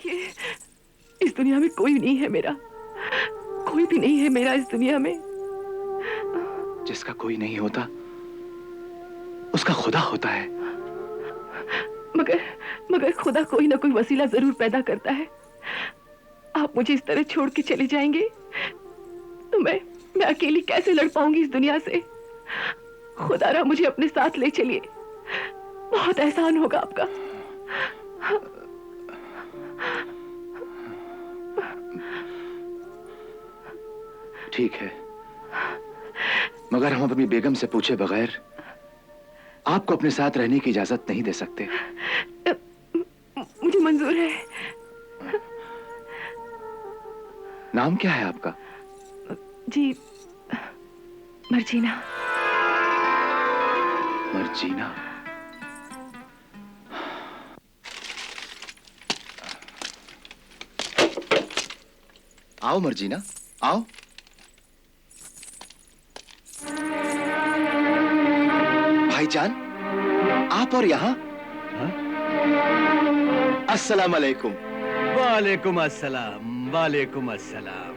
देखिए, इस दुनिया में कोई नहीं है मेरा, कोई भी नहीं है मेरा इस दुनिया में। जिसका कोई नहीं होता उसका खुदा होता है। मगर मगर खुदा कोई ना कोई वसीला जरूर पैदा करता है। आप मुझे इस तरह छोड़ के चले जाएंगे तो मैं अकेली कैसे लड़ पाऊंगी इस दुनिया से। खुदारा मुझे अपने साथ ले चलिए, बहुत एहसान होगा आपका। ठीक है, मगर हम अपनी बेगम से पूछे बगैर आपको अपने साथ रहने की इजाजत नहीं दे सकते। मुझे मंजूर है। नाम क्या है आपका? जी, मर्जीना। मर्जीना। आओ मर्जीना, आओ। भाईजान, आप और यहाँ? अस्सलाम अलैकुम। वालेकुम अस्सलाम, वालेकुम अस्सलाम।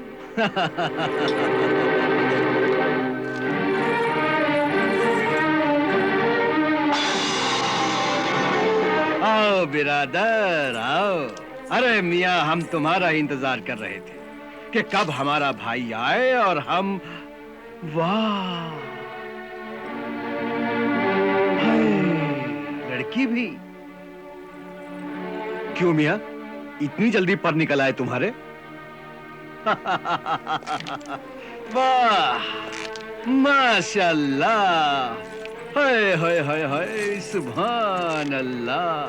आओ बिरादर, आओ। अरे मियाँ, हम तुम्हारा इंतजार कर रहे थे कि कब हमारा भाई आए और हम। वाह, लड़की भी? क्यों मियाँ, इतनी जल्दी पर निकल आए तुम्हारे? वाह, माशाल्लाह, हाय हाय हाय हाय, सुभान अल्लाह।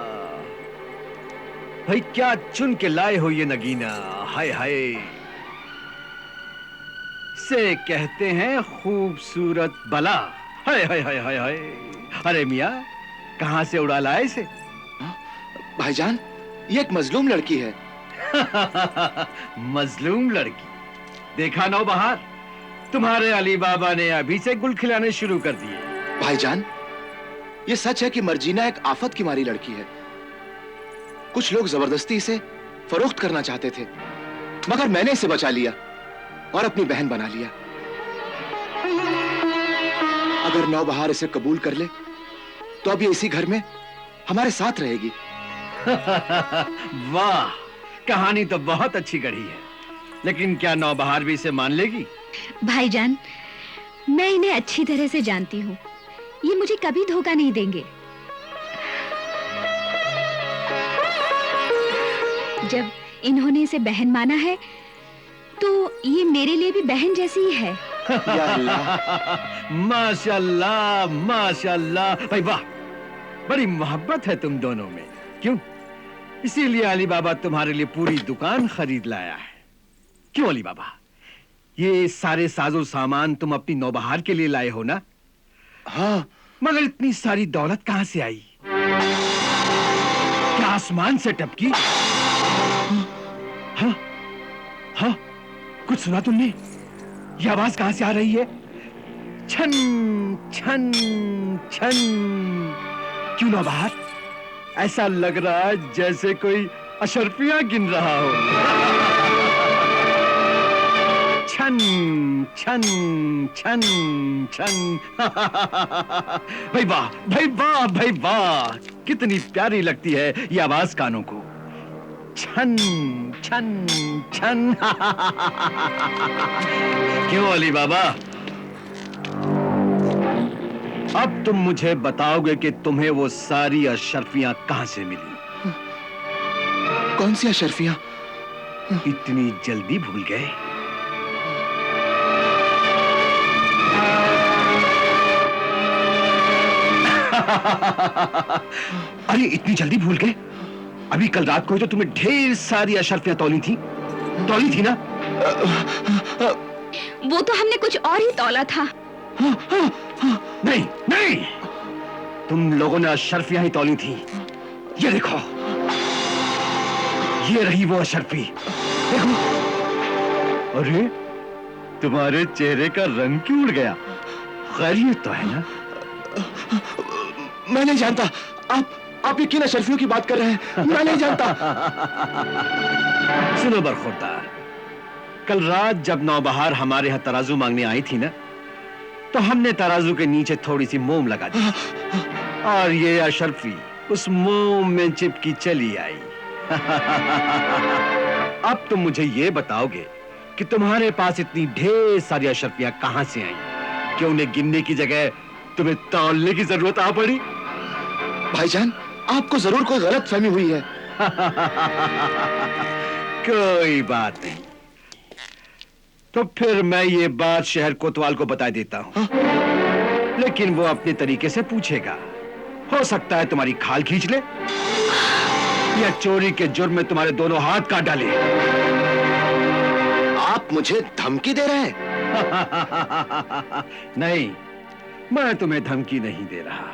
भाई क्या चुन के लाए हो ये नगीना, हाय हाय। से कहते हैं खूबसूरत बला, हाय हाय हाय हाय हाय। अरे मियाँ, कहां से उड़ा लाए इसे? भाईजान, ये एक मजलूम लड़की है। मजलूम लड़की? देखा नौबहार, तुम्हारे अली बाबा ने अभी से गुल खिलाने शुरू कर दिए। भाईजान, ये सच है कि मर्जीना एक आफत की मारी लड़की है। कुछ लोग जबरदस्ती इसे फरोख्त करना चाहते थे, मगर मैंने इसे बचा लिया और अपनी बहन बना लिया। अगर नौबहार इसे कबूल कर ले तो अब ये इसी घर में हमारे साथ रहेगी। वाह, कहानी तो बहुत अच्छी गढ़ी है, लेकिन क्या नौबहार भी इसे मान लेगी? भाईजान, मैं इन्हें अच्छी तरह से जानती हूँ, ये मुझे कभी धोखा नहीं देंगे। जब इन्होंने इसे बहन माना है तो ये मेरे लिए भी बहन जैसी ही है। या अल्लाह। माशाल्लाह माशाल्लाह। भाई वाह, बड़ी मोहब्बत है तुम दोनों में, क्यों? इसीलिए अली बाबा तुम्हारे लिए पूरी दुकान खरीद लाया है। क्यों अली बाबा, ये सारे साजो सामान तुम अपनी नौबहार के लिए लाए हो ना? हाँ। मगर इतनी सारी दौलत कहां से आई? क्या आसमान से टपकी? हाँ हाँ, कुछ सुना तुमने? ये आवाज कहां से आ रही है? छन छन छन। क्यों नौबहार, ऐसा लग रहा है जैसे कोई अशर्फियां गिन रहा हो। छन छन छन छन। भाई वाह, भाई वाह, भाई वाह, कितनी प्यारी लगती है ये आवाज कानों को। छन छन छन। क्यों अली बाबा, अब तुम मुझे बताओगे कि तुम्हें वो सारी अशर्फियां कहां से मिली? कौन सी अशर्फियां? इतनी जल्दी भूल गए? अरे इतनी जल्दी भूल गए? अभी कल रात को ही तो तुम्हें ढेर सारी अशर्फियां तौली थी ना? वो तो हमने कुछ और ही तौला था। नहीं नहीं, तुम लोगों ने अशर्फियां ही तौली थी। ये देखो, ये रही वो अशर्फी, देखो। अरे तुम्हारे चेहरे का रंग क्यों उड़ गया? खैरियत तो है ना? मैं नहीं जानता, आप ये किन अशरफियों की बात कर रहे हैं? मैं नहीं जानता। सुनो बरखुरदार, कल रात जब नौबहार हमारे यहाँ तराजू मांगने आई थी ना, तो हमने तराजू के नीचे थोड़ी सी मोम लगा दी और ये अशरफी उस मोम में चिपकी चली आई। अब तुम मुझे ये बताओगे कि तुम्हारे पास इतनी ढेर सारी अशरफियां कहां से आई कि उन्हें गिनने की जगह तुम्हें तौलने की जरूरत आ पड़ी? भाईजान, आपको जरूर कोई गलत फहमी हुई है। कोई बात नहीं, तो फिर मैं ये बात शहर कोतवाल को बता देता हूं। लेकिन वो अपने तरीके से पूछेगा। हो सकता है तुम्हारी खाल खींच ले या चोरी के जुर्म में तुम्हारे दोनों हाथ काट डाले। आप मुझे धमकी दे रहे हैं? नहीं, मैं तुम्हें धमकी नहीं दे रहा,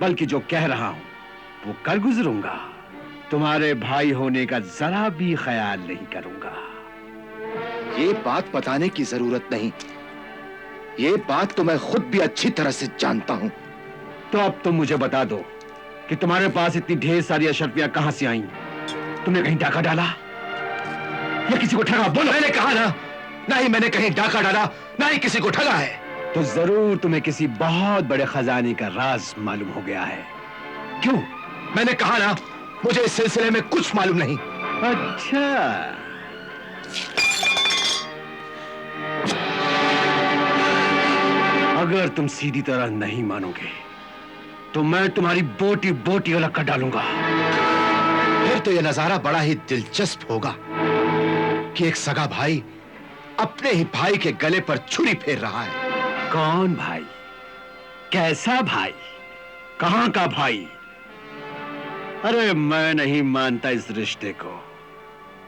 बल्कि जो कह रहा हूं वो कर गुजरूंगा। तुम्हारे भाई होने का जरा भी ख्याल नहीं करूंगा। ये बात बताने की जरूरत नहीं, ये बात तो मैं खुद भी अच्छी तरह से जानता हूं। तो अब तुम मुझे बता दो कि तुम्हारे पास इतनी ढेर सारी अशरफियां कहां से आईं? तुमने कहीं डाका डाला या किसी को ठगा? बोलो। मैंने कहा ना, नहीं मैंने कहीं डाका डाला, ना ही किसी को ठगा है। तो जरूर तुम्हें किसी बहुत बड़े खजाने का राज मालूम हो गया है। क्यों? मैंने कहा ना, मुझे इस सिलसिले में कुछ मालूम नहीं। अच्छा, अगर तुम सीधी तरह नहीं मानोगे तो मैं तुम्हारी बोटी बोटी अलग कर डालूंगा। फिर तो यह नजारा बड़ा ही दिलचस्प होगा कि एक सगा भाई अपने ही भाई के गले पर छुरी फेर रहा है। कौन भाई? कैसा भाई? कहां का भाई? अरे मैं नहीं मानता इस रिश्ते को।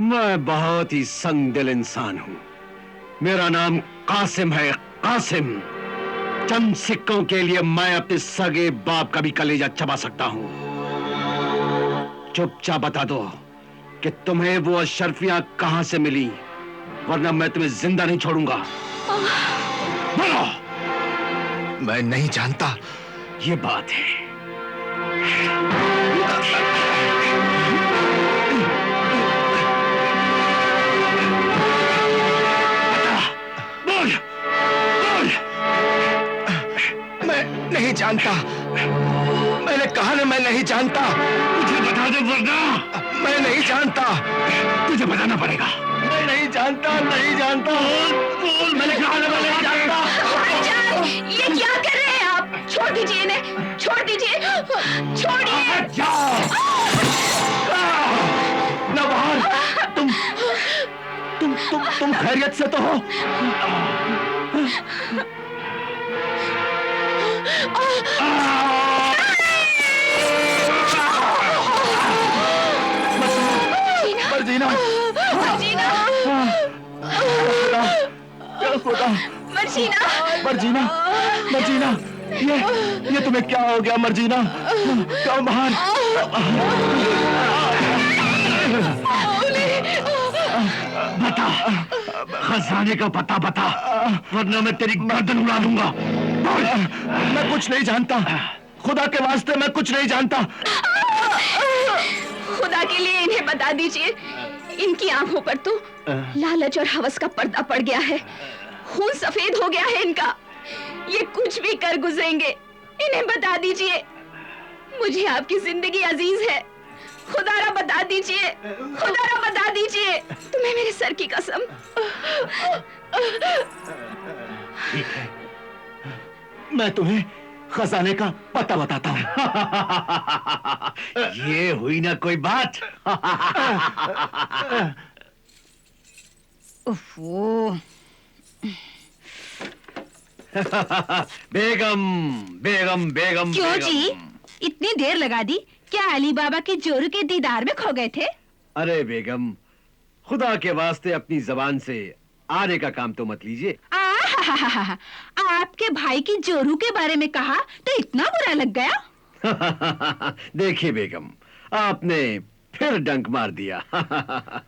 मैं बहुत ही संगदिल इंसान हूं। मेरा नाम कासिम है, कासिम। चंद सिक्कों के लिए मैं अपने सगे बाप का भी कलेजा चबा सकता हूं। चुपचाप बता दो कि तुम्हें वो अशरफियां कहां से मिली, वरना मैं तुम्हें जिंदा नहीं छोड़ूंगा। बोलो। मैं नहीं जानता। ये बात है। बोल, बोल। मैं नहीं जानता। मैंने कहा ना, मैं नहीं जानता। मुझे बता दे वरना मैं नहीं जानता। तुझे बताना पड़ेगा। मैं नहीं जानता, नहीं जानता। बोल, मैंने कहा ना मैं नहीं जानता। भाईजान, ये क्या कर रहे हैं आप? छोड़ दीजिए इन्हें, छोड़ दीजिए, छोड़िए। नौबहार, तुम खैरियत से तो हो? मर्जीना, मर्जीना, खुदा, मर्जीना, मर्जीना, मर्जीना, ये तुम्हें क्या हो गया मर्जीना? क्यों बाहर? बता, खजाने का पता बता, वरना मैं तेरी गर्दन उड़ा दूंगा। बोल। मैं कुछ नहीं जानता। खुदा के वास्ते मैं कुछ नहीं जानता। खुदा के लिए इन्हें बता दीजिए। इनकी आंखों पर तो लालच और हवस का पर्दा पड़ गया है। खून सफेद हो गया है इनका। ये कुछ भी कर गुजरेंगे। इन्हें बता दीजिए, मुझे आपकी जिंदगी अजीज है। खुदारा बता दीजिए, खुदारा बता दीजिए। तुम्हें मेरे सर की कसम। ठीक है, मैं तुम्हें खजाने का पता बताता हूँ। ये हुई ना कोई बात। ओफो। बेगम, बेगम, बेगम। क्यों बेगम। जी, इतनी देर लगा दी? क्या अली बाबा के जोरू के दीदार में खो गए थे? अरे बेगम, खुदा के वास्ते अपनी जबान से आने का काम तो मत लीजिए। आपके भाई की जोरू के बारे में कहा तो इतना बुरा लग गया? देखिए बेगम, आपने फिर डंक मार दिया।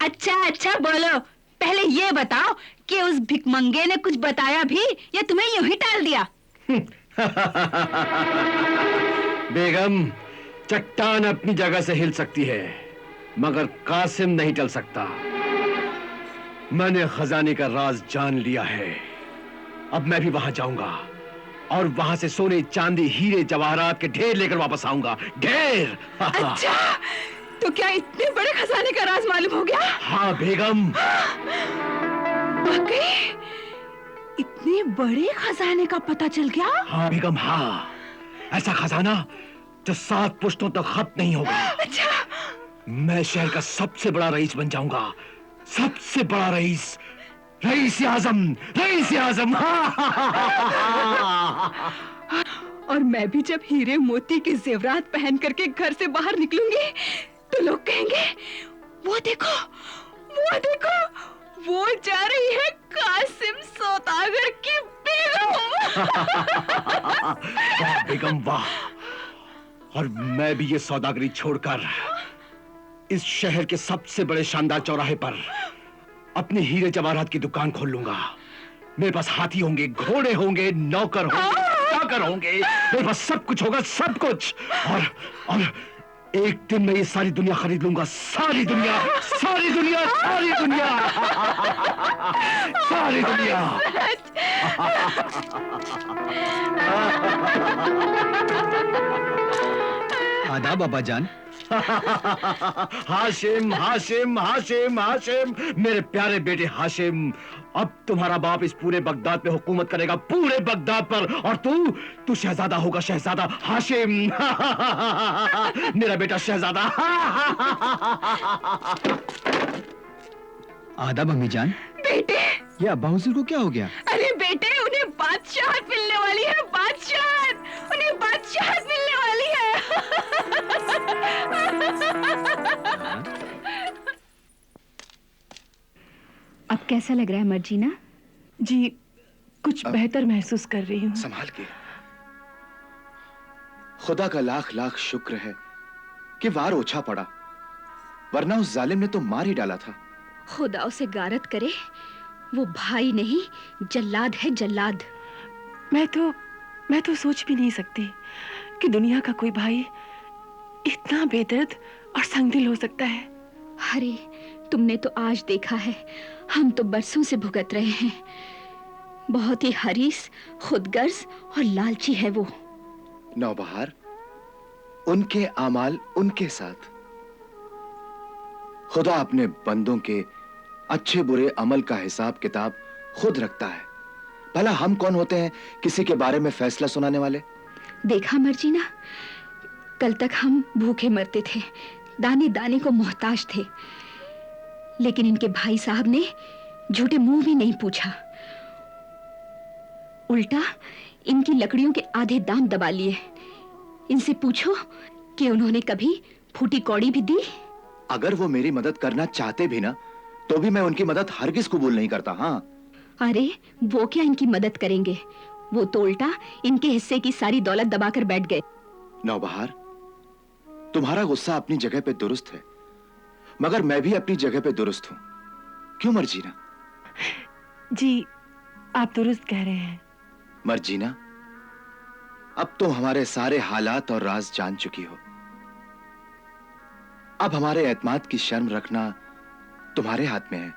अच्छा अच्छा, बोलो। पहले ये बताओ कि उस भिकमंगे ने कुछ बताया भी या तुम्हें यूं ही टाल दिया? बेगम, चट्टान अपनी जगह से हिल सकती है, मगर कासिम नहीं टल सकता। मैंने खजाने का राज जान लिया है। अब मैं भी वहां जाऊंगा और वहां से सोने, चांदी, हीरे, जवाहरात के ढेर लेकर वापस आऊंगा। ढेर। अच्छा, तो क्या इतने बड़े खजाने का राज मालूम हो गया? हाँ बेगम। वाकई इतने बड़े खजाने का पता चल गया? हाँ बेगम, हाँ। ऐसा खजाना जो 7 पुश्तों तक खत्म नहीं होगा। अच्छा। मैं शहर का सबसे बड़ा रईस बन जाऊंगा, सबसे बड़ा रईस, रईस आजम, रईस आजम। और मैं भी जब हीरे मोती के जेवरात पहन करके घर से बाहर निकलूंगी तो लोग कहेंगे, वो देखो, वो देखो, वो जा रही है कासिम सौदागर की बेगम। वाह बेगम वाह। और मैं भी ये सौदागरी छोड़कर इस शहर के सबसे बड़े शानदार चौराहे पर अपने हीरे जवाहरात की दुकान खोल लूंगा। मेरे पास हाथी होंगे, घोड़े होंगे, नौकर होंगे, चाकर होंगे, मेरे पास सब कुछ होगा, सब कुछ। और एक दिन मैं ये सारी दुनिया खरीद लूंगा। सारी दुनिया, सारी दुनिया, सारी दुनिया, सारी दुनिया। आदाब बाबा जान। हाशिम, हाशिम, हाशिम, हाशिम, मेरे प्यारे बेटे हाशिम, अब तुम्हारा बाप इस पूरे बगदाद पे हुकूमत करेगा, पूरे बगदाद पर। और तू शहजादा होगा, शहजादा हाशिम। मेरा बेटा शहजादा। आदाब अम्मी जान। बेटे, ये अब्बा हुजूर को क्या हो गया? अरे बेटे, उन्हें बादशाहत मिलने वाली है, बादशाहत, उन्हें बादशाहत मिलने वाली है। अब कैसा लग रहा है मर्जीना? जी कुछ बेहतर महसूस कर रही हूँ। संभाल के। खुदा का लाख लाख शुक्र है कि वार ओछा पड़ा, वरना उस जालिम ने तो मार ही डाला था। खुदा उसे गारत करे, वो भाई नहीं जल्लाद है, जल्लाद। मैं तो सोच भी नहीं सकती कि दुनिया का कोई भाई इतना बेदर्द और संगदिल हो सकता है। अरे तुमने तो आज देखा है, हम तो बरसों से भुगत रहे हैं। बहुत ही हरीस, खुदगर्ज और लालची है वो। नौबहार, उनके आमाल उनके साथ। खुदा अपने बंदों के अच्छे बुरे अमल का हिसाब किताब खुद रखता है। भला हम कौन होते हैं किसी के बारे में फैसला सुनाने वाले? देखा मर्जीना, कल तक हम भूखे मरते थे, दाने दाने को मोहताज थे, लेकिन इनके भाई साहब ने झूठे मुंह भी नहीं पूछा, उल्टा इनकी लकड़ियों के आधे दाम दबा लिए। इनसे पूछो कि उन्होंने कभी फूटी कौड़ी भी दी? अगर वो मेरी मदद करना चाहते भी ना, तो भी मैं उनकी मदद हरगिज कबूल नहीं करता। हाँ, अरे वो क्या इनकी मदद करेंगे, वो तो उल्टा इनके हिस्से की सारी दौलत दबाकर बैठ गए। नौबहार, तुम्हारा गुस्सा अपनी जगह पे दुरुस्त है, मगर मैं भी अपनी जगह पे दुरुस्त हूं। क्यों मर्जीना? जी आप दुरुस्त कह रहे हैं। मर्जीना, अब तुम हमारे सारे हालात और राज जान चुकी हो। अब हमारे एतमाद की शर्म रखना तुम्हारे हाथ में है।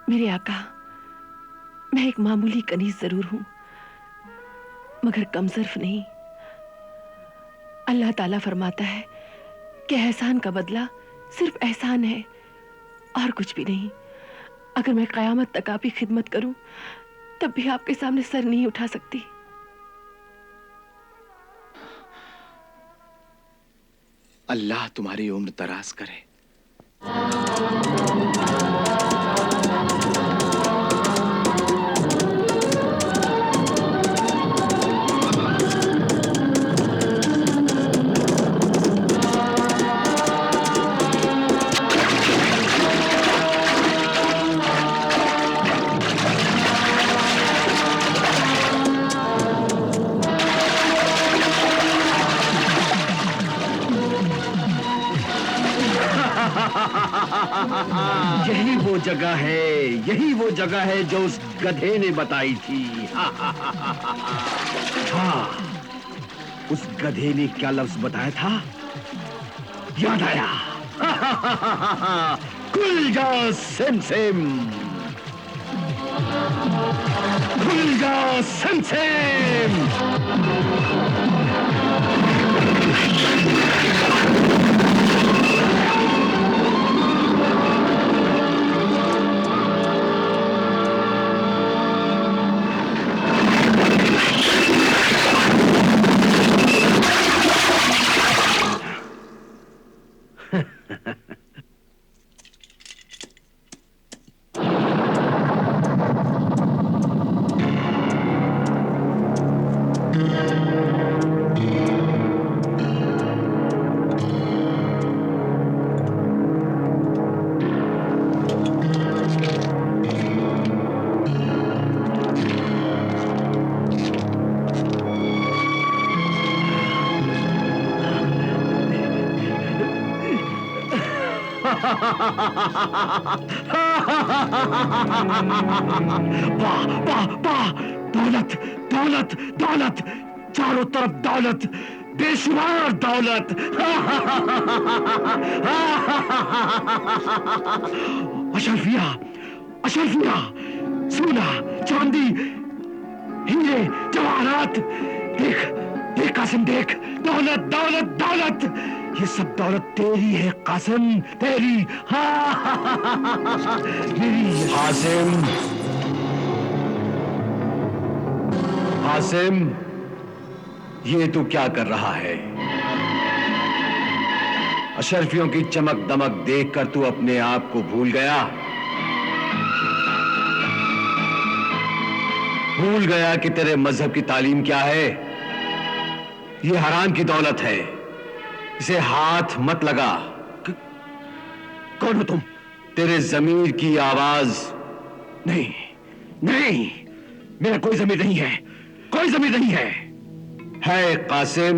मेरे आका, मैं एक मामूली कनीज जरूर हूं, मगर कमजोर नहीं। अल्लाह ताला फरमाता है कि एहसान का बदला सिर्फ एहसान है और कुछ भी नहीं। अगर मैं कयामत तक आपकी खिदमत करूं, तब भी आपके सामने सर नहीं उठा सकती। अल्लाह तुम्हारी उम्र दराज करे। यही वो जगह है, यही वो जगह है जो उस गधे ने बताई थी। हाँ, उस गधे ने क्या लफ्ज बताया था? याद आया। खुल जा सिम सिम, खुल जा सिम सिम। वाह वाह वाह, दौलत दौलत दौलत, चारों तरफ दौलत, बेशुमार दौलत। अशरफिया अशरफिया, सोना चांदी, हीरे जवाहरात, देख देख कासिम देख, दौलत दौलत दौलत, ये सब दौलत तेरी है कासिम, तेरी। मेरी कासिम, कासिम, ये तू क्या कर रहा है? अशरफियों की चमक दमक देखकर तू अपने आप को भूल गया? भूल गया कि तेरे मजहब की तालीम क्या है? ये हराम की दौलत है, इसे हाथ मत लगा। कौन हो तुम? तेरे जमीर की आवाज। नहीं नहीं, मेरा कोई जमीर नहीं है, कोई जमीर नहीं है। है कासिम,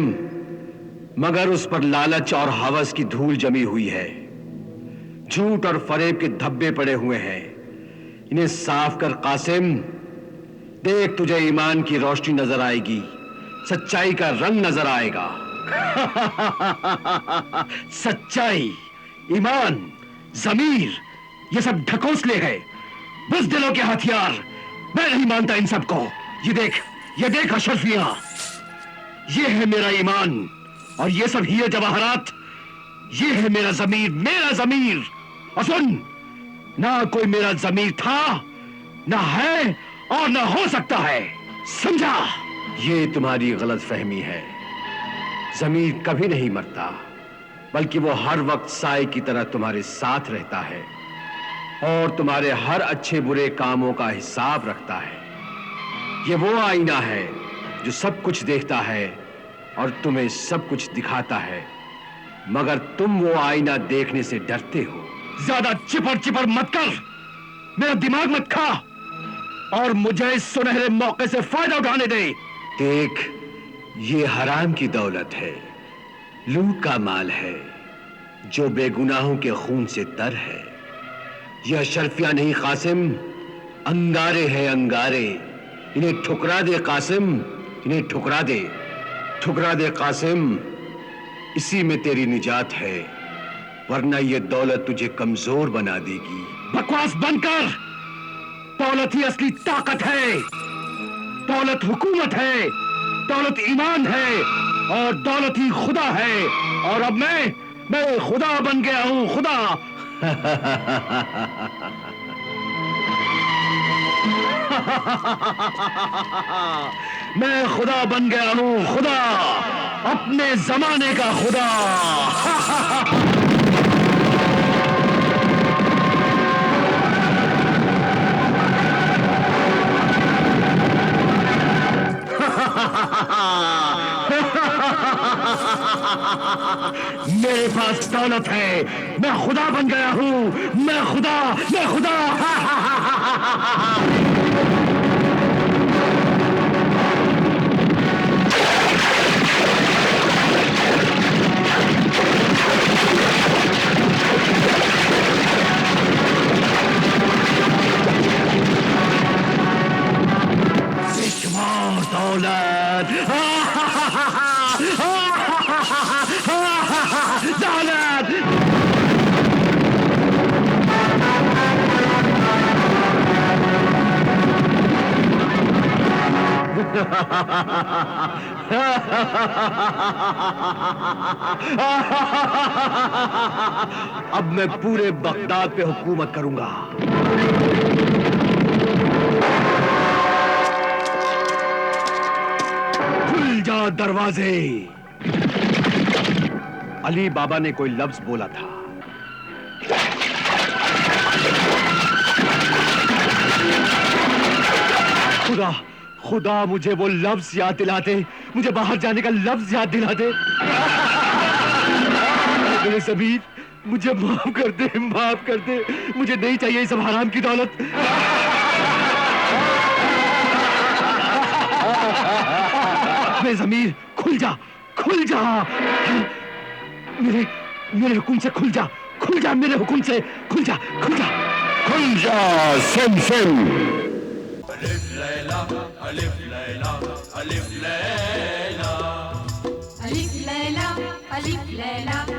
मगर उस पर लालच और हवस की धूल जमी हुई है, झूठ और फरेब के धब्बे पड़े हुए हैं। इन्हें साफ कर कासिम, देख तुझे ईमान की रोशनी नजर आएगी, सच्चाई का रंग नजर आएगा। सच्चाई, ईमान, जमीर, ये सब ढकोसले हैं, बुज़दिलों के हथियार। मैं नहीं मानता इन सबको। ये देख अशरफिया, ये है मेरा ईमान, और ये सब हीरे जवाहरात, ये है मेरा जमीर। और सुन, ना कोई मेरा जमीर था, ना है, और ना हो सकता है, समझा? ये तुम्हारी गलत फहमी है। जमीर कभी नहीं मरता, बल्कि वो हर वक्त साए की तरह तुम्हारे साथ रहता है और तुम्हारे हर अच्छे बुरे कामों का हिसाब रखता है। ये वो आईना है जो सब कुछ देखता है और तुम्हें सब कुछ दिखाता है, मगर तुम वो आईना देखने से डरते हो। ज्यादा चिपर मत कर, मेरा दिमाग मत खा, और मुझे इस सुनहरे मौके से फायदा उठाने दे। देख, ये हराम की दौलत है, लूट का माल है, जो बेगुनाहों के खून से तर है। यह अशरफिया नहीं कासिम, अंगारे हैं अंगारे। इन्हें ठुकरा दे कासिम, इन्हें ठुकरा दे कासिम। इसी में तेरी निजात है, वरना यह दौलत तुझे कमजोर बना देगी। बकवास बंद कर। दौलत ही असली ताकत है, दौलत हुकूमत है, दौलत ईमान है, और दौलत ही खुदा है। और अब मैं खुदा बन गया हूं, खुदा। मैं खुदा बन गया हूं, खुदा, अपने जमाने का खुदा। मेरे पास दौलत है, मैं खुदा बन गया हूं, मैं खुदा। बेशुमार दौलत, दौलत। अब मैं पूरे बगदाद पे हुकूमत करूंगा। खुल जा दरवाजे। अली बाबा ने कोई लफ्ज बोला था। खुदा खुदा मुझे वो लफ्ज याद दिला दे, मुझे बाहर जाने का लफ्ज याद दिला दे। मेरे समीर, मुझे माफ कर दे, माफ कर दे। मुझे नहीं चाहिए सब हराम की दौलत। मेरे ज़मीर खुल जा, खुल जा। मेरे मेरे हुक्म से खुल जा, खुल जा, मेरे हुक्म से खुल जा, खुल जा, खुल जा। SIM SIM. अलिफ लैला, अलिफ लैला, अलिफ लैला, अलिफ लैला, अलिफ लैला।